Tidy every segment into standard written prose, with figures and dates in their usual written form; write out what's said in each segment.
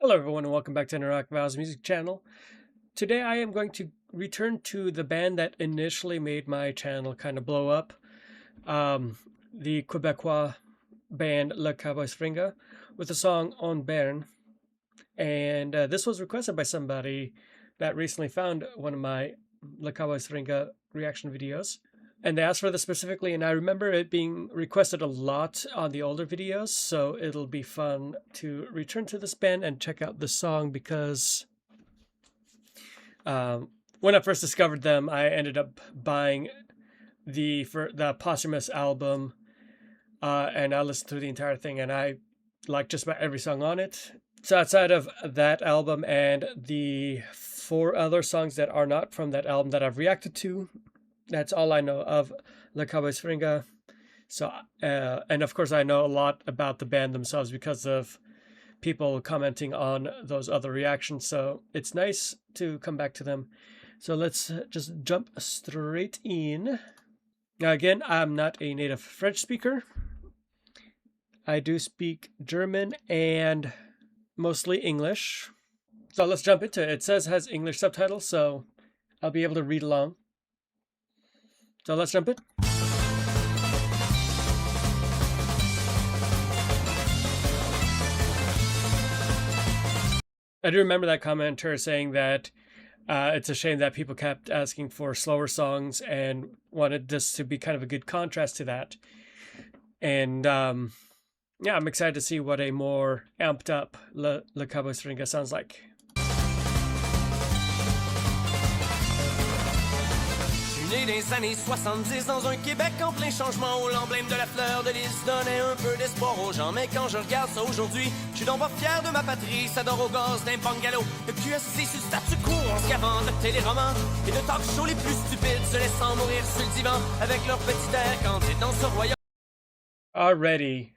Hello everyone and welcome back to Interact Val's music channel. Today I am going to return to the band that initially made my channel kind of blow up. The Quebecois band Le Cowboys Fringants with the song On Berne. And this was requested by somebody that recently found one of my Le Cowboys Fringants reaction videos. And they asked for this specifically, and I remember it being requested a lot on the older videos, so it'll be fun to return to this band and check out the song because when I first discovered them, I ended up buying the posthumous album, and I listened to the entire thing, and I like just about every song on it. So outside of that album and the 4 other songs that are not from that album that I've reacted to, that's all I know of Le Cowboys Fringants. So, and of course, I know a lot about the band themselves because of people commenting on those other reactions. So it's nice to come back to them. So let's just jump straight in. Now, again, I'm not a native French speaker. I do speak German and mostly English. So let's jump into it. It says it has English subtitles, so I'll be able to read along. So let's jump in. I do remember that commenter saying that it's a shame that people kept asking for slower songs and wanted this to be kind of a good contrast to that. And yeah, I'm excited to see what a more amped up Le Cowboys Fringants sounds like. Né dans les années 70 dans un Québec en plein changement où l'emblème de la fleur de lys donnait un peu d'espoir aux gens. Mais quand je regarde ça aujourd'hui, je suis donc pas fier de ma patrie. Ça dort au gaz d'un bungalow, le cul assis sur le statu quo en se gavant de téléromans et de talk shows les plus stupides, se laissant mourir sur le divan avec leur petit air candide dans ce royaume. Already,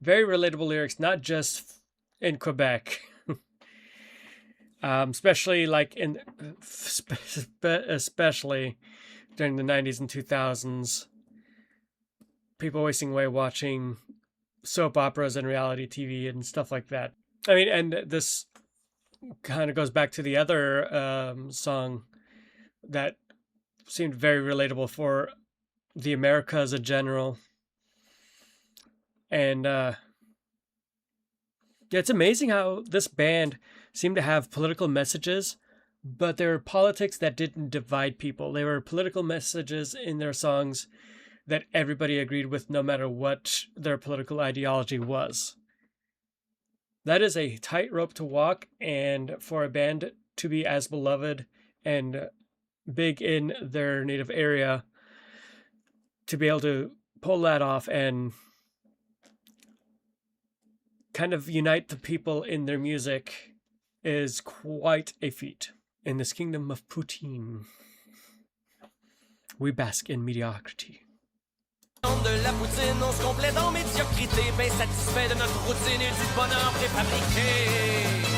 very relatable lyrics, not just in Quebec. Especially like especially during the 90s and 2000s, people wasting away watching soap operas and reality TV and stuff like that. I mean, and this kind of goes back to the other song that seemed very relatable for the Americas in general. And yeah, it's amazing how this band seemed to have political messages, but there were politics that didn't divide people. There were political messages in their songs that everybody agreed with, no matter what their political ideology was. That is a tightrope to walk, and for a band to be as beloved and big in their native area, to be able to pull that off and kind of unite the people in their music is quite a feat. In this kingdom of poutine, we bask in mediocrity. De la poutine, on se complète en médiocrité, bien satisfait de notre routine et du bonheur préfabriqué.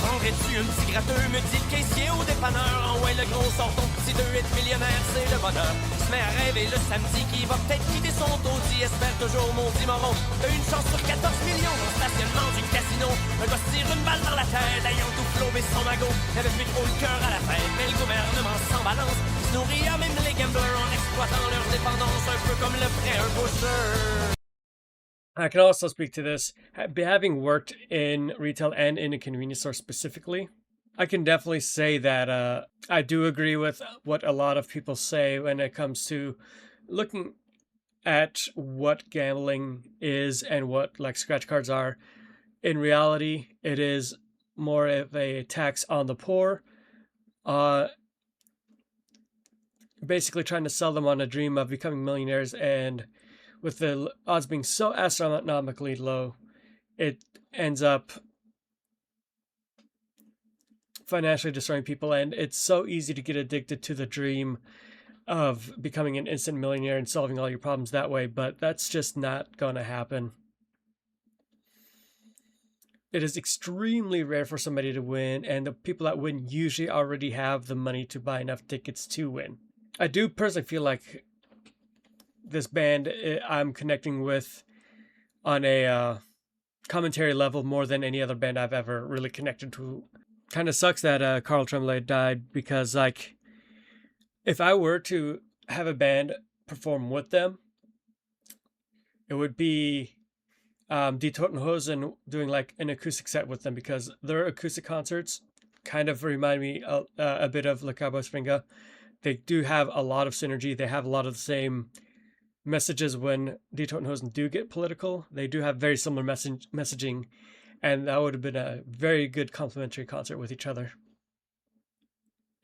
Prendrais-tu un petit gratteux, me dit le caissier au dépanneur. En ouais, le gros sort ton petit 2-8 millionnaire, c'est le bonheur. Il se met à rêver le samedi qui va peut-être quitter son taudis. Espère toujours mon dit moron. T'as une chance sur 14 millions dans le stationnement du casino. Un gars se tire une balle dans la tête, ayant tout flobé son magot. N'avait plus trop le cœur à la fête, mais le gouvernement s'en balance. Il se nourrit à même les gamblers en exploitant leur dépendance, un peu comme le ferait un butcher. I can also speak to this. Having worked in retail and in a convenience store specifically, I can definitely say that I do agree with what a lot of people say when it comes to looking at what gambling is and what like scratch cards are. In reality, it is more of a tax on the poor, basically trying to sell them on a dream of becoming millionaires, and with the odds being so astronomically low, it ends up financially destroying people. And it's so easy to get addicted to the dream of becoming an instant millionaire and solving all your problems that way, but that's just not going to happen. It is extremely rare for somebody to win, and the people that win usually already have the money to buy enough tickets to win. I do personally feel like this band I'm connecting with on a commentary level more than any other band I've ever really connected to. Kind of sucks that Carl Tremblay died, because like if I were to have a band perform with them, it would be Die Toten Hosen doing like an acoustic set with them, because their acoustic concerts kind of remind me a bit of Le Cowboys Fringants. They do have a lot of synergy. They have a lot of the same messages when Die Toten Hosen do get political. They do have very similar messaging, and that would have been a very good complementary concert with each other.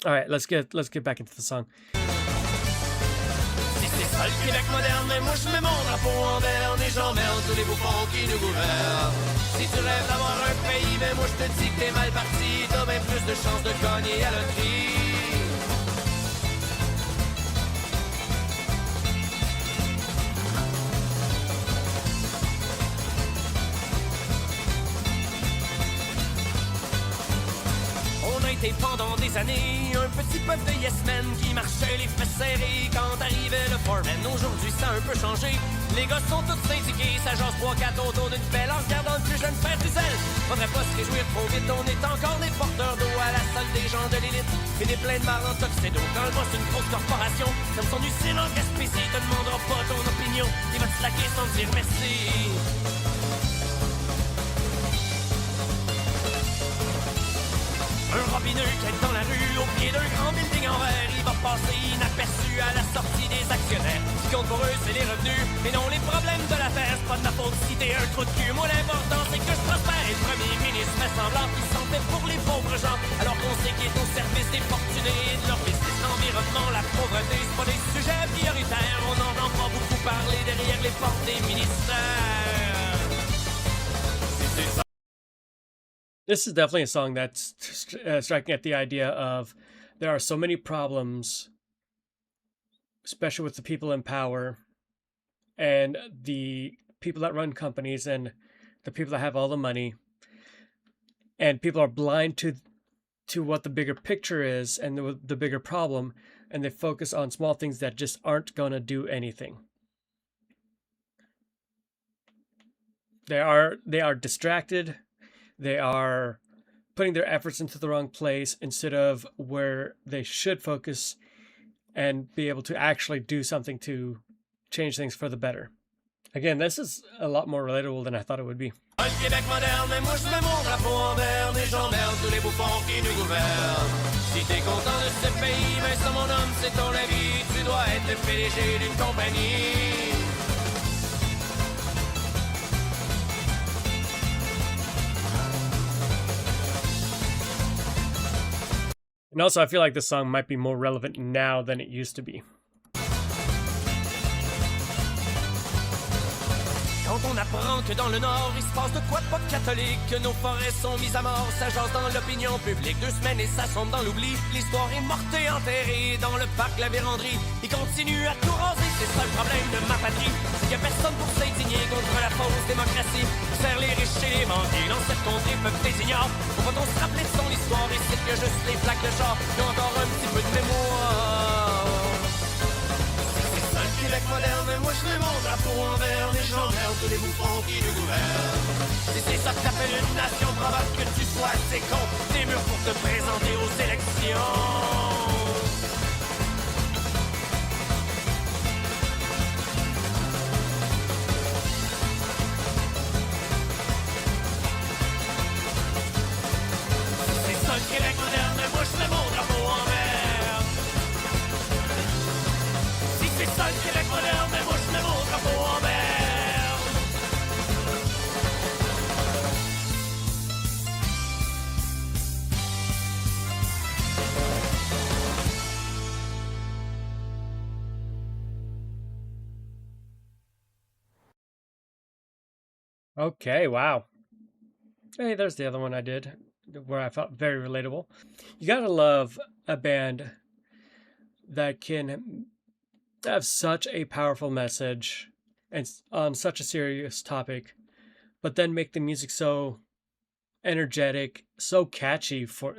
All right, let's get back into the song. Si c'est ça le Québec moderne, mais moi je mets mon drapeau en berne et j'emmerde tous les bouffons qui nous gouvernent. Si tu rêves d'avoir un pays, mais moi je te dis que t'es mal parti, t'as bien plus de chances de gagner à la loterie. Pendant des années, un petit peuple de yes men qui marchait les fesses serrées quand arrivait le foreman. Aujourd'hui ça a un peu changé, les gars sont tous syndiqués, ça jase 3-4 autour d'une pelle en regardant le plus jeune faire du zèle. Faudrait pas se réjouir trop vite, on est encore des porteurs d'eau à la salle des gens de l'élite et des pleins de marre en tuxedo. Quand le boss d'une grosse corporation comme son usine en Gaspésie te demandera pas ton opinion, il va te slacker sans dire merci. Un robineux qui est dans la rue, au pied d'un grand building en verre, il va passer inaperçu à la sortie des actionnaires. Ce qui compte pour eux, c'est les revenus, et non les problèmes de la terre. C'est pas de ma faute si t'es un trou de cul. Moi, l'important, c'est que je prospère. Et le premier ministre fait semblant qu'il s'en fait pour les pauvres gens, alors qu'on sait qu'il est au service des fortunés et de leur business. L'environnement, la pauvreté, c'est pas des sujets prioritaires. On n'en entend pas beaucoup parler derrière les portes des ministères. This is definitely a song that's striking at the idea of there are so many problems, especially with the people in power and the people that run companies and the people that have all the money, and people are blind to what the bigger picture is and the bigger problem, and they focus on small things that just aren't going to do anything. They are distracted. They are putting their efforts into the wrong place instead of where they should focus and be able to actually do something to change things for the better. Again, this is a lot more relatable than I thought it would be. Le Québec moderne, mais moi je mets mon drapeau en berne et j'emmerde tous les bouffons qui nous gouvernent. Si t'es content de ce pays, mais ça mon homme, c'est ton avis, tu dois être le PDG d'une compagnie. And also, I feel like this song might be more relevant now than it used to be. Quand on apprend que dans le Nord, il se passe de quoi de pas catholique, que nos forêts sont mises à mort, ça jase dans l'opinion publique. 2 semaines et ça sombre dans l'oubli. L'histoire est morte et enterrée dans le parc La Vérandrie. Il continue à tout raser, c'est ça le problème de ma patrie. C'est qu'il y a personne pour s'indigner contre la fausse démocratie. Faire les riches et les mendiants dans cette contrée peuvent les ignorer. Faut pas on se rappeler de son histoire et c'est que juste les plaques de char qui ont encore un petit peu de mémoire. Québec moderne, mais moi je mets mon drapeau en vert et j'emmerde tous les bouffons qui nous gouvernent. Si c'est ça que t'appelles une nation, probable que tu sois assez con, t'es mûr pour te présenter aux élections. Si c'est ça le Québec moderne, mais moi je mets mon drapeau en vert. Si c'est ça le Québec moderne, mais moi je mets mon drapeau en vert. Okay, wow. Hey, there's the other one I did where I felt very relatable. You gotta love a band that can have such a powerful message and on such a serious topic, but then make the music so energetic, so catchy for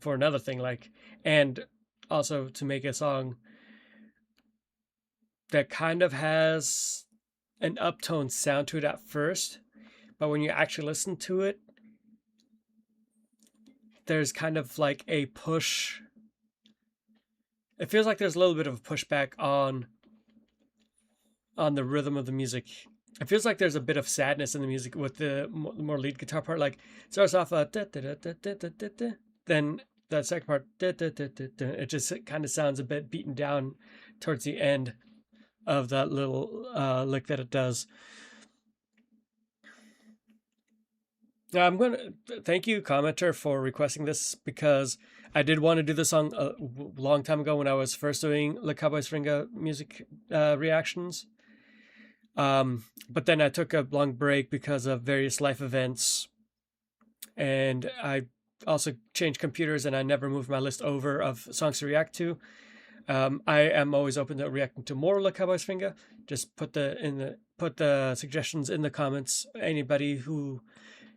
another thing, like, and also to make a song that kind of has an uptone sound to it at first, but when you actually listen to it, there's kind of like a push. It feels like there's a little bit of a pushback on the rhythm of the music. It feels like there's a bit of sadness in the music with the more lead guitar part. Like it starts off then the second part it just kind of sounds a bit beaten down towards the end of that little lick that it does. Now, I'm going to thank you, commenter, for requesting this, because I did want to do this song a long time ago when I was first doing the Cowboys Fringants music reactions. But then I took a long break because of various life events, and I also changed computers, and I never moved my list over of songs to react to. I am always open to reacting to more like Cowboys Fringants. Just put the suggestions in the comments. Anybody who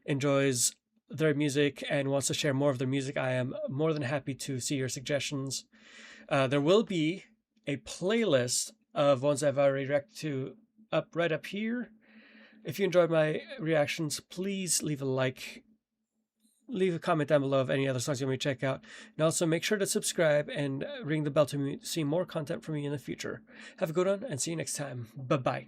enjoys their music and wants to share more of their music, I am more than happy to see your suggestions. There will be a playlist of ones I've already reacted to right up here. If you enjoyed my reactions, please leave a like, leave a comment down below of any other songs you want me to check out, and also make sure to subscribe and ring the bell to see more content from me in the future. Have a good one, and see you next time. Bye-bye.